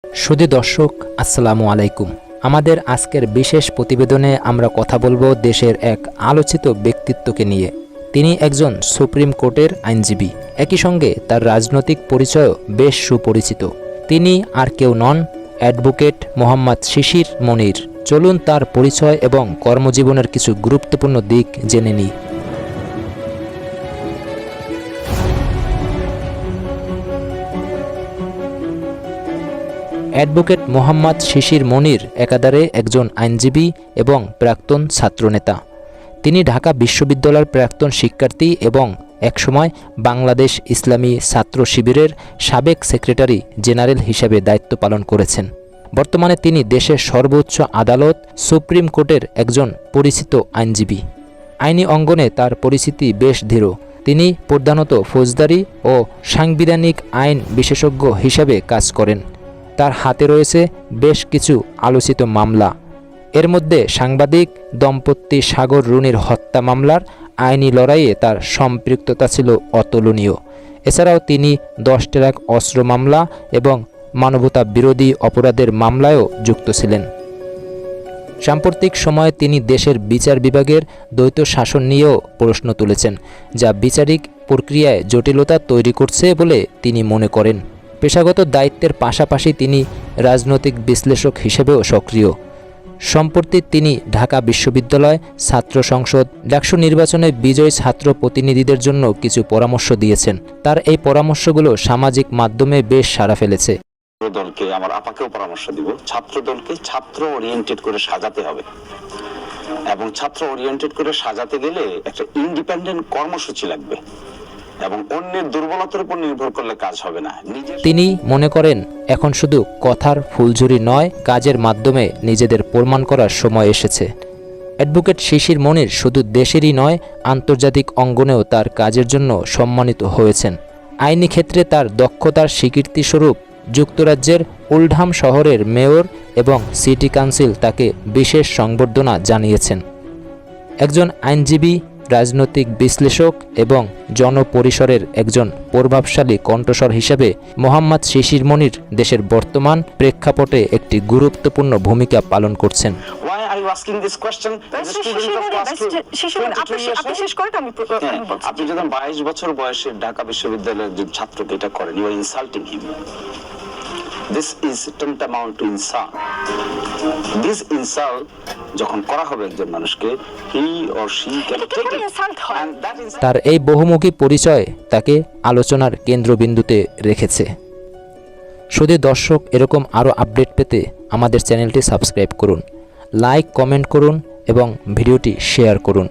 সুধী দর্শক, আসসালামু আলাইকুম। আমাদের আজকের বিশেষ প্রতিবেদনে আমরা কথা বলবো দেশের এক আলোচিত ব্যক্তিত্বকে নিয়ে। তিনি একজন সুপ্রিম কোর্টের আইনজীবী, একই সঙ্গে তার রাজনৈতিক পরিচয়ও বেশ সুপরিচিত। তিনি আর কেউ নন, অ্যাডভোকেট মোহাম্মদ শিশির মনির। চলুন তার পরিচয় এবং কর্মজীবনের কিছু গুরুত্বপূর্ণ দিক জেনে নিই। অ্যাডভোকেট মোহাম্মদ শিশির মনির একাধারে একজন আইনজীবী এবং প্রাক্তন ছাত্রনেতা। তিনি ঢাকা বিশ্ববিদ্যালয়ের প্রাক্তন শিক্ষার্থী এবং একসময় বাংলাদেশ ইসলামী ছাত্র শিবিরের সাবেক সেক্রেটারি জেনারেল হিসেবে দায়িত্ব পালন করেছেন। বর্তমানে তিনি দেশের সর্বোচ্চ আদালত সুপ্রিম কোর্টের একজন পরিচিত আইনজীবী। আইনি অঙ্গনে তার পরিচিতি বেশ দৃঢ়। তিনি প্রধানত ফৌজদারি ও সাংবিধানিক আইন বিশেষজ্ঞ হিসেবে কাজ করেন। তার হাতে রয়েছে বেশ কিছু আলোচিত মামলা। এর মধ্যে সাংবাদিক দম্পতি সাগর রুনির হত্যা মামলার আইনি লড়াইয়ে তার সম্পৃক্ততা ছিল অতুলনীয়। এছাড়াও তিনি 10 ট্রাক অস্ত্র মামলা এবং মানবতা বিরোধী অপরাধের মামলায়ও যুক্ত ছিলেন। সাম্প্রতিক সময়ে তিনি দেশের বিচার বিভাগের দ্বৈত শাসন নিয়েও প্রশ্ন তুলেছেন, যা বিচারিক প্রক্রিয়ায় জটিলতা তৈরি করছে বলে তিনি মনে করেন। পেশাগত দায়িত্বের পাশাপাশি তিনি রাজনৈতিক বিশ্লেষক হিসেবেও সক্রিয়। সম্প্রতি তিনি ঢাকা বিশ্ববিদ্যালয় ছাত্র সংসদ ডাকসু নির্বাচনে বিজয়ী ছাত্র প্রতিনিধিদের জন্য কিছু পরামর্শ দিয়েছেন। তার এই পরামর্শগুলো সামাজিক মাধ্যমে বেশ সাড়া ফেলেছে। দলকে আমার আপাকেও পরামর্শ দিব, ছাত্র দলকে ছাত্র ওরিয়েন্টেড করে সাজাতে হবে এবং ছাত্র ওরিয়েন্টেড করে সাজাতে গেলে একটা ইন্ডিপেন্ডেন্ট কর্মসূচি লাগবে এবং অন্যের দুর্বলতার উপর নির্ভর করলে কাজ হবে না। তিনি মনে করেন এখন শুধু কথার ফুলঝুরি নয়, কাজের মাধ্যমে নিজেদের প্রমাণ করার সময় এসেছে। অ্যাডভোকেট শিশির মনির শুধু দেশেরই নয়, আন্তর্জাতিক অঙ্গনেও তার কাজের জন্য সম্মানিত হয়েছেন। আইনি ক্ষেত্রে তার দক্ষতার স্বীকৃতিস্বরূপ যুক্তরাজ্যের ওল্ডহাম শহরের মেয়র এবং সিটি কাউন্সিল তাকে বিশেষ সংবর্ধনা জানিয়েছেন। একজন আইনজীবী, রাজনৈতিক বিশ্লেষক এবং জনপরিসরের একজন প্রভাবশালী কণ্ঠস্বর হিসেবে মোহাম্মদ শিশির মনির দেশের বর্তমান প্রেক্ষাপটে একটি গুরুত্বপূর্ণ ভূমিকা পালন করছেন। আপনি যখন 22 বছর বয়সে ঢাকা বিশ্ববিদ্যালয়ের যে ছাত্রকে এটা করেন, you are insulting him. This is tantamount to insult. This insult যখন করা হবে একজন মানুষকে, he or she can take it. And that is তার এই বহুমুখী পরিচয় তাকে আলোচনার কেন্দ্রবিন্দুতে রেখেছে। শুধু দর্শক, এরকম আরও আপডেট পেতে আমাদের চ্যানেলটি সাবস্ক্রাইব করুন, লাইক কমেন্ট করুন এবং ভিডিওটি শেয়ার করুন।